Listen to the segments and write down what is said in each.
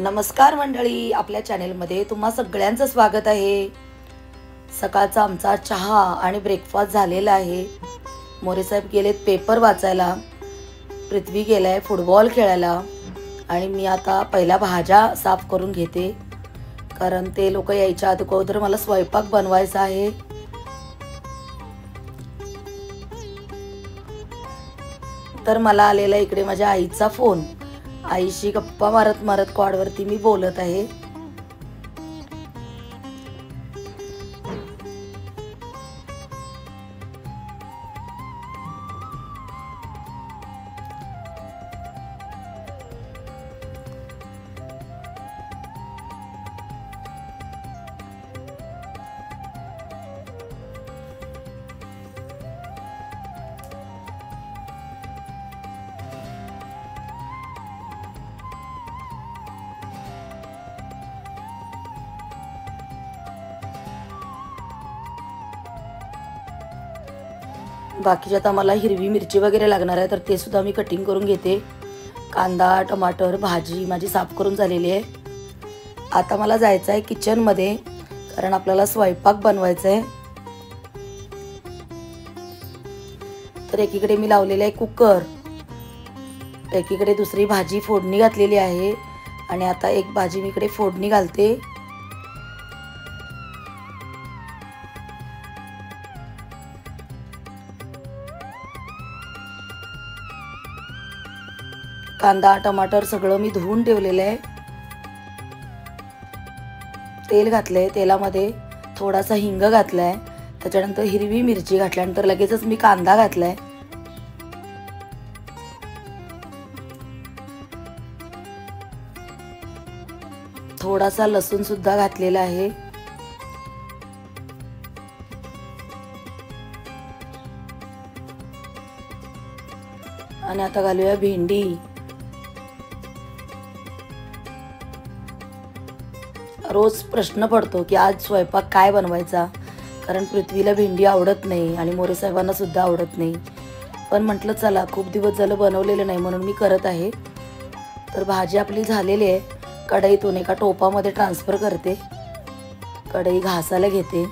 नमस्कार मंडळी, आपल्या चॅनेलमध्ये तुम्हा सगळ्यांचं स्वागत आहे। सकाळचा आमचा चहा आणि ब्रेकफास्ट झालेला आहे। मोरे साहेब गेलेत पेपर वाचायला, पृथ्वी गेलाय फुटबॉल खेळायला आणि मी आता पहिल्या भाज्या साफ करून घेते, कारण ते लोक यायच्या अगोदर मला स्वयंपाक बनवायचा आहे। तर मला आलेला इकडे माझ्या आईचा फोन। आईशी गप्पा मारत मारत कॉलवरती मी बोलत आहे। बाकीचे आता मला हिरवी मिरची वगैरे लागणार आहे, तर ते सुद्धा मी कटिंग करून घेते। कांदा टमाटर भाजी माझी साफ करून झालेली आहे। आता मला जायचं आहे किचन मध्ये, कारण आपल्याला स्वयंपाक बनवायचा आहे। तर एकीकडे मी लावलेला आहे कुकर, एकीकडे दुसरी भाजी फोडणी घातलेली आहे आणि आता एक भाजी मी इकडे फोडणी घालते। कांदा टमाटर सगळं मी धुवून ठेवलेलं आहे। तेल घातलंय, तेलामध्ये थोडासा हिंग घातलाय, त्याच्यानंतर हिरवी मिरची घातल्यानंतर लगेचच मी कांदा घातलाय। थोडासा लसूण सुद्धा घातलेला आहे। आणि आता घालूया भेंडी। रोज प्रश्न पडतो की आज स्वयंपाक काय बनवायचा, कारण पृथ्वीला भेंडी आवडत नाही आणि मोरे साहेबांना सुद्धा आवडत नाही। पण म्हटलं चला खूप दिवस झालं बनवलेलं नाही म्हणून मी करत आहे। तर भाजी आपली झालेली आहे, कढईतून एका टोपामध्ये ट्रान्सफर करते, कढई घासायला घेते।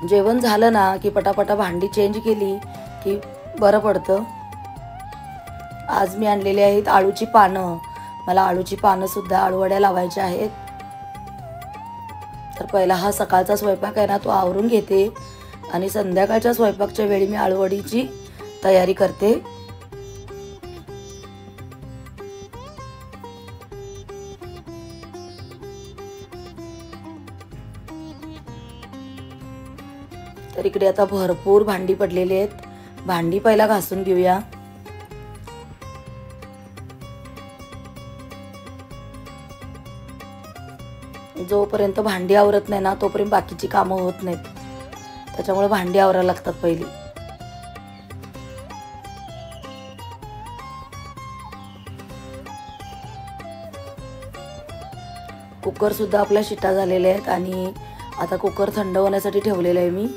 जेवण झालं ना की पटापटा भांडी चेंज केली की बरं पडतं। आज मी आणलेली आहेत आळूची पानं, मला आळूची पानं सुद्धा आळूवड्या लावायच्या आहेत। तर पहिला हा सकाळचा स्वयंपाक आहे ना तो आवरून घेते आणि संध्याकाळच्या स्वयंपाकच्या वेळी मी आळूवडीची तयारी करते। तर इकडे आता भरपूर भांडी पडलेली आहेत, भांडी पहिला घासून घेऊया। जोपर्यंत भांडी आवरत नाही ना तोपर्यंत बाकीची कामं होत नाहीत, त्याच्यामुळे भांडी आवरायला लागतात पहिली। कुकर सुद्धा आपल्या शिटा झालेल्या आहेत आणि आता कुकर थंड होण्यासाठी ठेवलेला आहे मी।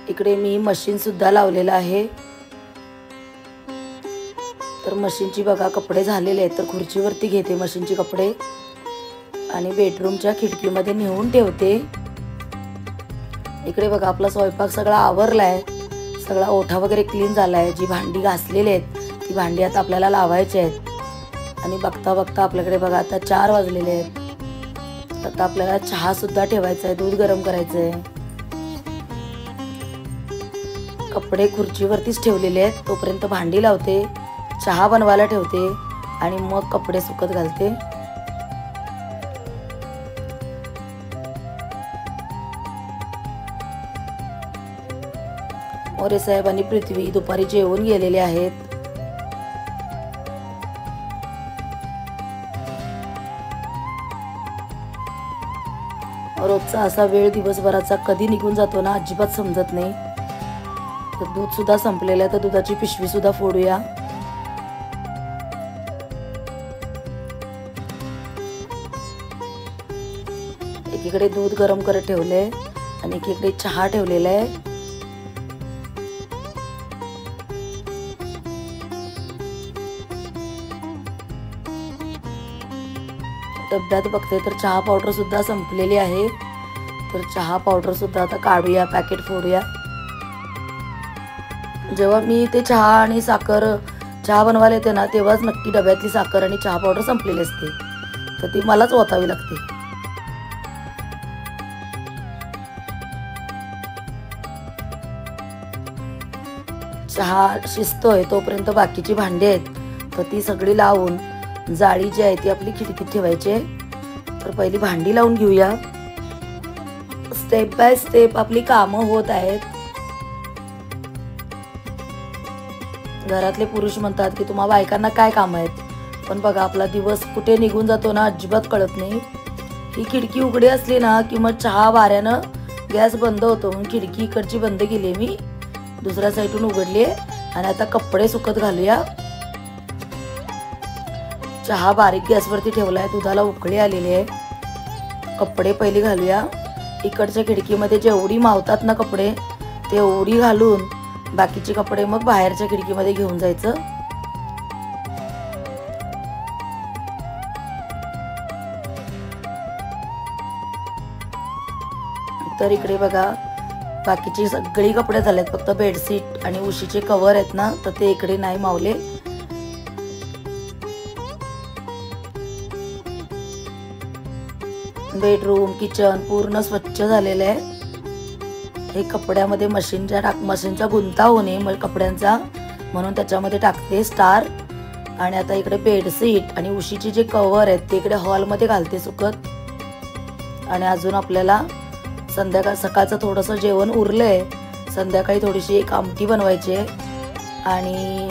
इकडे मी मशीन सुद्धा लावलेला आहे। तर मशीनची बघा कपडे झालेले आहेत, तर खुर्चीवरती घेते मशीनची कपडे आणि बेडरूमच्या खिडकीमध्ये नेऊन ठेवते। इकडे बघा आपला स्वयंपाक सगळा आवरलाय, सगळा ओठा वगैरे क्लीन झालाय। जी भांडी घासलेली आहेत ती भांडी आता आपल्याला लावायची आहेत। आणि बघता बघता आपल्याकडे बघा आता 4 वाजलेले आहेत। आता आपल्याला चहा सुद्धा ठेवायचा आहे, दूध गरम करायचं आहे। कपडे खुर्चीवरतीच ठेवलेले आहेत, तोपर्यंत भांडी लावते, चहा बनवायला ठेवते आणि मग कपडे सुकत घालते। मोरे साहेब आणि पृथ्वी दुपारी जेवून गेलेले आहेत। रोजचा असा वेळ दिवसभराचा कधी निघून जातो ना अजिबात समजत नाही। तर दूध सुद्धा संपलेलं आहे, तर दुधाची पिशवी सुद्धा फोडूया। एकीकडे दूध गरम करत ठेवले आणि एकीकडे चहा ठेवलेला आहे. डब्यात बघते तर चहा पावडर सुद्धा संपलेली आहे. तर चहा पावडर सुद्धा आता काढूया, पॅकेट फोडूया. जेव्हा मी ते चहा आणि साखर चहा बनवायला येते ना तेव्हाच नक्की डब्यातली साखर आणि चहा पावडर संपलेली असते, तर ती मलाच ओतावी लागते. चहा शिजतोय तोपर्यंत बाकीची भांडी आहेत तर ती सगळी लावून जाळी जी आहे ती आपली खिडकीत ठेवायची. तर पहिली भांडी लावून घेऊया. स्टेप बाय स्टेप आपली कामं होत आहेत. घरातले पुरुष म्हणतात की तुम्हा बायकांना काय काम आहेत, पण बघा आपला दिवस कुठे निघून जातो ना अजिबात कळत नाही. ही खिडकी उघडी असली ना की मग चहा वाऱ्यानं गॅस बंद होतो, म्हणून खिडकी इकडची बंद केली मी, दुसऱ्या साईडून उघडली आणि आता कपडे सुकत घालूया. चहा बारीक गॅसवरती ठेवलाय, दुधाला उकळी आलेली आहे. कपडे पहिली घालूया. इकडच्या खिडकीमध्ये जेवढी मावतात ना कपडे तेवढी घालून बाकीचे कपडे मग बाहेरच्या खिडकीमध्ये घेऊन जायचं. तर इकडे बघा बाकीची सगळी कपडे झालेत, फक्त बेडशीट आणि उशीचे कव्हर आहेत ना तर ते इकडे नाही मावले. बेडरूम किचन पूर्ण स्वच्छ झालेलं आहे. हे कपड्यामध्ये मशीनचा गुंता होणे कपड्यांचा, म्हणून त्याच्यामध्ये टाकते स्टार. आणि आता इकडे बेडशीट आणि उशीचे जे कव्हर आहेत ते इकडे हॉलमध्ये घालते सुकत. आणि अजून आपल्याला सकाळचं थोडंसं जेवण उरलंय, संध्याकाळी थोडीशी एक आमटी बनवायची आहे. आणि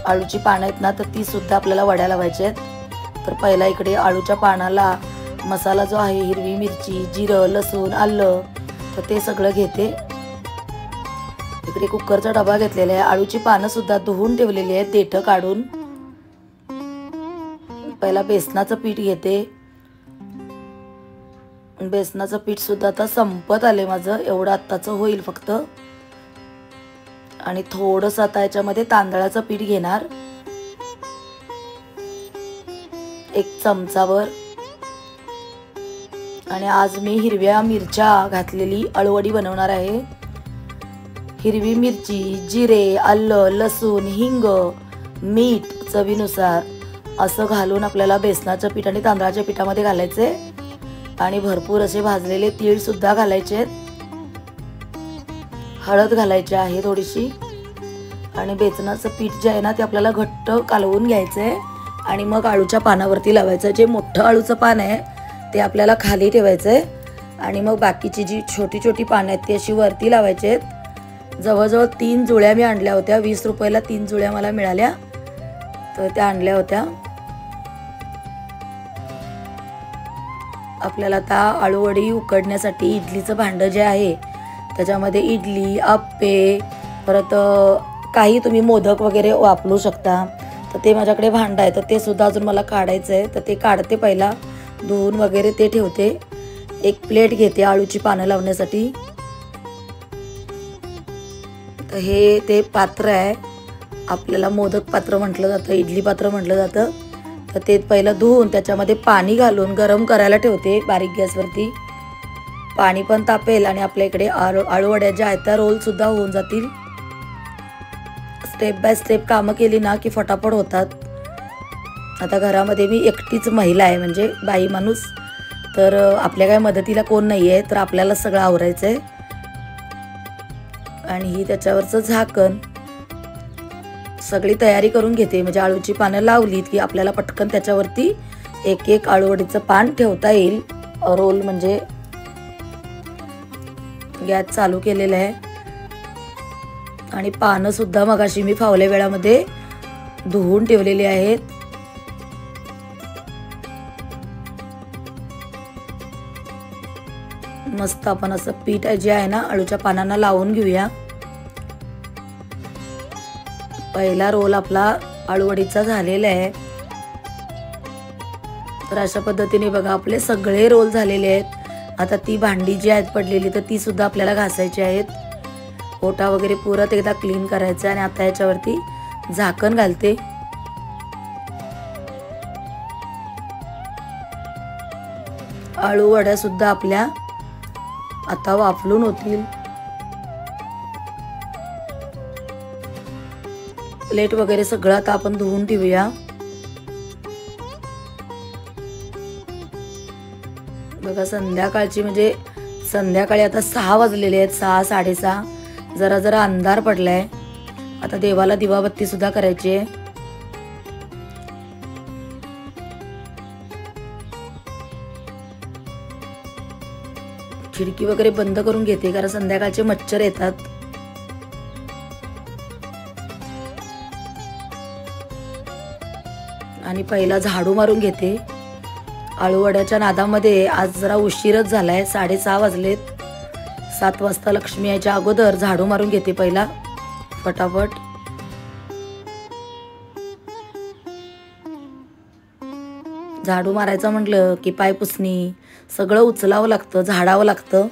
आळूची पानं आहेत ना तर ती सुद्धा आपल्याला वड्या लावायची आहेत. तर पहिला इकडे आळूच्या पानाला मसाला जो आहे हिरवी मिरची, जिरं, लसूण, आलं तर ते सगळं घेते. इकडे कुकरचा डबा घेतलेला आहे. आळूची पानं सुद्धा धुवून ठेवलेली आहेत देठं काढून. पहिला बेसनाचं पीठ घेते. बेसनाचं पीठ सुद्धा आता संपत आले माझं, एवढं आत्ताचं होईल फक्त. आणि थोडंसं आता याच्यामध्ये तांदळाचं पीठ घेणार, 1 चमचाभर. आणि आज मी हिरव्या मिरच्या घातलेली अळूवडी बनवणार आहे. हिरवी मिरची, जिरे, आलं, लसूण, हिंग, मीठ चवीनुसार असं घालून आपल्याला बेसनाचं पीठ आणि तांदळाच्या पिठामध्ये घालायचे. आणि भरपूर असे भाजलेले तीळ सुद्धा घालायचे. हळद घालायची आहे थोडीशी. आणि बेसनाचं पीठ जे आहे ना ते आपल्याला घट्ट कालवून घ्यायचंय आणि मग आळूच्या पानावरती लावायचं. जे मोठं आळूचं पान आहे ते आपल्याला खाली ठेवायचंय आणि मग बाकीची जी छोटी छोटी पानं आहेत ती अशी वरती लावायची आहेत. जवळजवळ 3 जुळ्या मी आणल्या होत्या, 20 रुपयाला 3 जुळ्या मला मिळाल्या, तर त्या आणल्या होत्या. आपल्याला आता आळूवडी उकडण्यासाठी इडलीचं भांडं जे आहे त्याच्यामध्ये इडली, आप्पे, परत काही तुम्ही मोदक वगैरे वापरू शकता. तर ते माझ्याकडे भांडं आहे तर ते सुद्धा अजून मला काढायचं आहे. तर ते काढते पहिला, धुवून वगैरे ते ठेवते. एक प्लेट घेते आळूची पानं लावण्यासाठी. तर हे ते पात्र आहे, आपल्याला मोदक पात्र म्हटलं जातं, इडली पात्र म्हटलं जातं. तर ते पहिलं धुवून त्याच्यामध्ये पाणी घालून गरम करायला ठेवते बारीक गॅसवरती. पाणी पण तापेल आणि आपल्या इकडे आळूवड्या ज्या आहेत त्या रोलसुद्धा होऊन जातील. स्टेप बाय स्टेप कामं केली ना की फटाफट होतात. आता घरामध्ये मी एकटीच महिला आहे, म्हणजे बाई माणूस, तर आपल्या काय मदतीला कोण नाही आहे, तर आपल्याला सगळं आवरायचं आहे. आणि ही त्याच्यावरचं झाकण सगळी तयारी करून घेते. म्हणजे आळूची पानं लावलीत की आपल्याला पटकन त्याच्यावरती एक एक आळूवडीचं पान ठेवता येईल. रोल म्हणजे गॅस चालू केलेला आहे. आणि पानं सुद्धा मगाशी मी फावल्या वेळामध्ये धुवून ठेवलेली आहेत. मस्त आपण असं पीठ जे आहे ना आळूच्या पानांना लावून घेऊया. पहिला रोल आपला आळूवडीचा झालेला आहे. तर अशा पद्धतीने बघा आपले सगळे रोल झालेले आहेत। आता ती भांडी जी आहेत पडलेली तर ती सुद्धा आपल्याला घासायची आहेत। ओटा वगैरे परत एकदा क्लीन करायचं आणि आता याच्यावरती झाकण घालते। आळू वड्या सुद्धा आपल्या आता वाफलून होतील। प्लेट वगैरे सगळं आता आपण धुवून ठेवूया। बघा संध्याकाळची म्हणजे संध्याकाळी आता 6 वाजलेले आहेत, 6 6:30। जरा जरा अंधार पडलाय। आता देवाला दिवाबत्ती सुद्धा करायची आहे। खिडकी वगैरे बंद करून घेते कारण संध्याकाळचे मच्छर येतात। आणि पहिला झाडू मारून घेते। आळूवड्याच्या नादामध्ये आज जरा उशीरच झालाय, 6:30 वाजलेत। 7 वाजता लक्ष्मी यायच्या अगोदर झाडू मारून घेते पहिला फटाफट। झाडू मारायचं म्हटलं की पाय पुसणी सगळं उचलावं लागतं, झाडावं लागतं।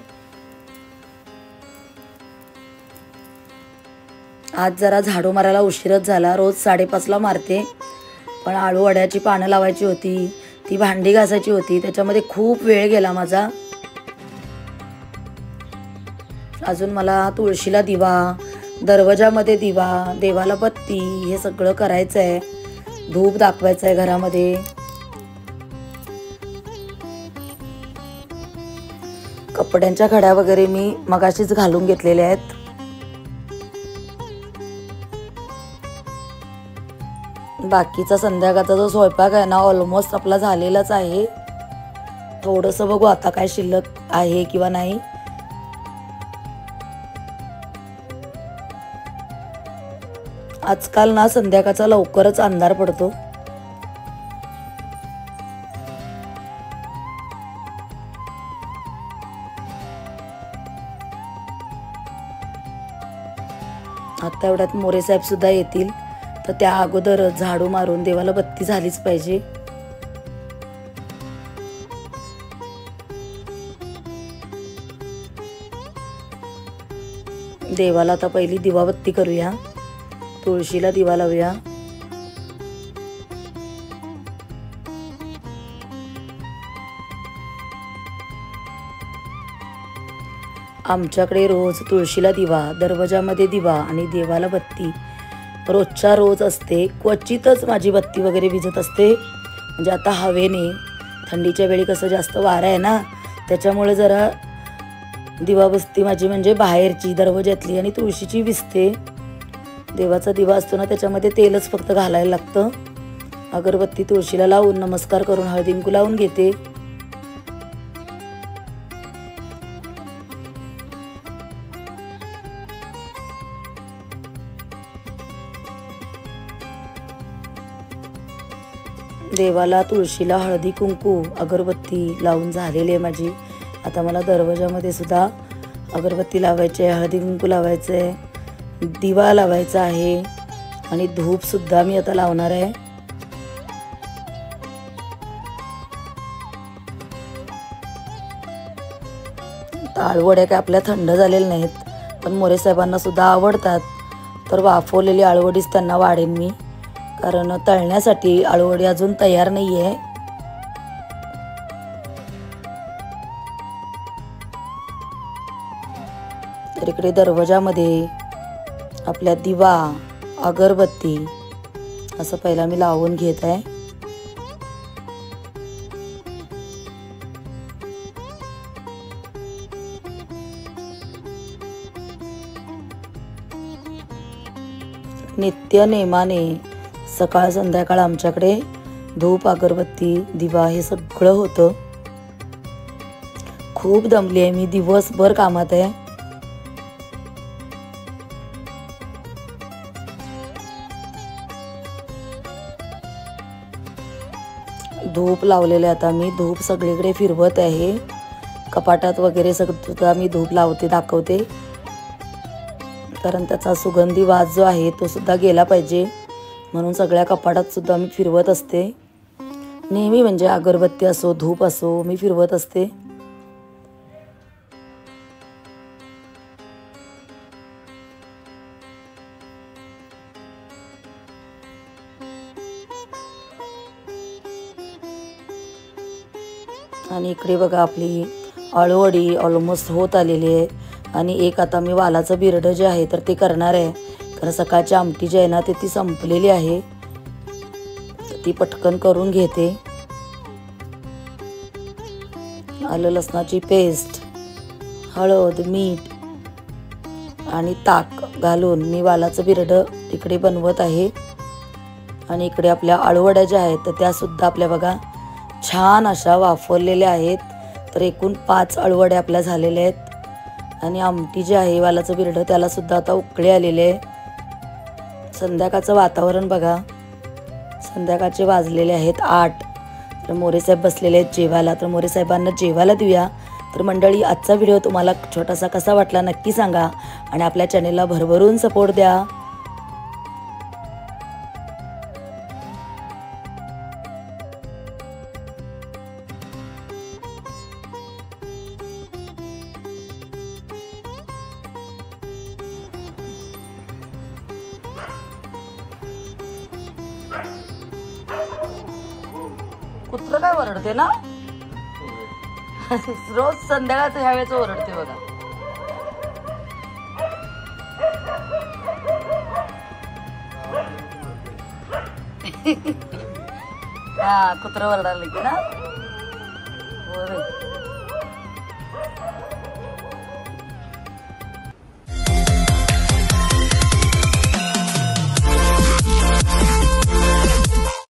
आज जरा झाडू मारायला उशीरच झाला। रोज 5:30ला मारते, पण आळूवड्याची पानं लावायची होती, ती भांडी घासायची होती, त्याच्यामध्ये खूप वेळ गेला माझा। अजून मला तुळशीला दिवा, दरवाजामध्ये दिवा, देवाला बत्ती हे सगळं करायचं आहे। धूप दाखवायचं आहे घरामध्ये। कपड्यांच्या घड्या वगैरे मी मगाशीच घालून घेतलेल्या आहेत। बाकीचा संध्याकाळचा जो स्वयंपाक आहे ना ऑलमोस्ट आपला झालेलाच आहे। थोडंसं बघू आता काय शिल्लक आहे किंवा नाही। आजकाल ना संध्याकाळचा लवकरच अंधार पडतो। आता एवढ्यात मोरे साहेब सुद्धा येतील, तर त्या अगोदर झाडू मारून देवाला बत्ती झालीच पाहिजे। देवाला आता पहिली दिवाबत्ती करूया, तुळशीला दिवा लावूया। आमच्याकडे रोज तुळशीला दिवा, दरवाजामध्ये दिवा आणि देवाला बत्ती रोजच्या रोज असते। क्वचितच माझी बत्ती वगैरे विझत असते, म्हणजे आता हवेने थंडीच्या वेळी कसं जास्त वारा आहे ना, त्याच्यामुळे जरा दिवाबत्ती माझी म्हणजे बाहेरची दरवाजातली आणि तुळशीची विझते। देवाचा दिवा असतो ना त्याच्यामध्ये तेलच फक्त घालायला लागतं। अगरबत्ती तुळशीला लावून नमस्कार करून हळदी कुंकू लावून घेते। देवाला तुळशीला हळदी कुंकू अगरबत्ती लावून झालेली आहे माझी। आता मला दरवाजामध्ये सुद्धा अगरबत्ती लावायची आहे, हळदी कुंकू लावायचं आहे, दिवा लावायचा आहे आणि धूप सुद्धा मी आता लावणार आहे। आळूवड्या काय आपल्या थंड झालेल्या नाहीत, पण मोरे साहेबांना सुद्धा आवडतात, तर वाफवलेली आळूवडीच त्यांना वाढेन मी, कारण तळण्यासाठी आळूवडी अजून तयार नाही आहे। तर इकडे दरवाजामध्ये आपल्या दिवा अगरबत्ती असं पहिला मी लावून घेत आहे। नित्य नेमाने सकाळ संध्याकाळ आमच्याकडे धूप अगरबत्ती दिवा हे सगळं होतं। खूप दमली आहे मी, दिवसभर कामात आहे। धूप लावलेले आता मी धूप सगळीकडे फिरवत आहे। कपाटात वगैरे सुद्धा मी धूप लावते दाखवते, कारण त्याचा सुगंधी वास जो आहे तो सुद्धा गेला पाहिजे, म्हणून सगळ्या कपाटात सुद्धा मी फिरवत असते। नेहमी म्हणजे अगरबत्ती असो धूप असो मी फिरवत असते. आणि इकडे बघा आपली अळूवडी ऑलमोस्ट होत आलेली आहे. आणि एक आता मी वालाचं बिरडं जे आहे तर ते करणार आहे, कारण सकाळची आमटी जी आहे ना ती संपलेली आहे, ती पटकन करून घेते. आलं लसणाची पेस्ट, हळद, मीठ आणि ताक घालून मी वालाचं बिरडं इकडे बनवत आहे. आणि इकडे आपल्या अळूवड्या ज्या आहेत तर त्या सुद्धा आपल्या बघा छान अशा वाफरलेल्या आहेत. तर एकूण 5 अळूवड्या आपल्या झालेल्या आहेत. आणि आमटी जी आहे वालाचं बिरडं त्याला सुद्धा आता उकळी आलेले आहे. संध्याकाळचं वातावरण बघा, संध्याकाळचे वाजलेले आहेत 8. तर मोरेसाहेब बसलेले आहेत जेवायला. तर मोरेसाहेबांना जेवायला देऊया. तर मंडळी, आजचा व्हिडिओ तुम्हाला छोटासा कसा वाटला नक्की सांगा आणि आपल्या चॅनेलला भरभरून सपोर्ट द्या. कुत्र काय ओरडते ना रोज संध्याकाळचं ह्या वेळेचं ओरडते बघा. हा कुत्र ओरडायला की ना.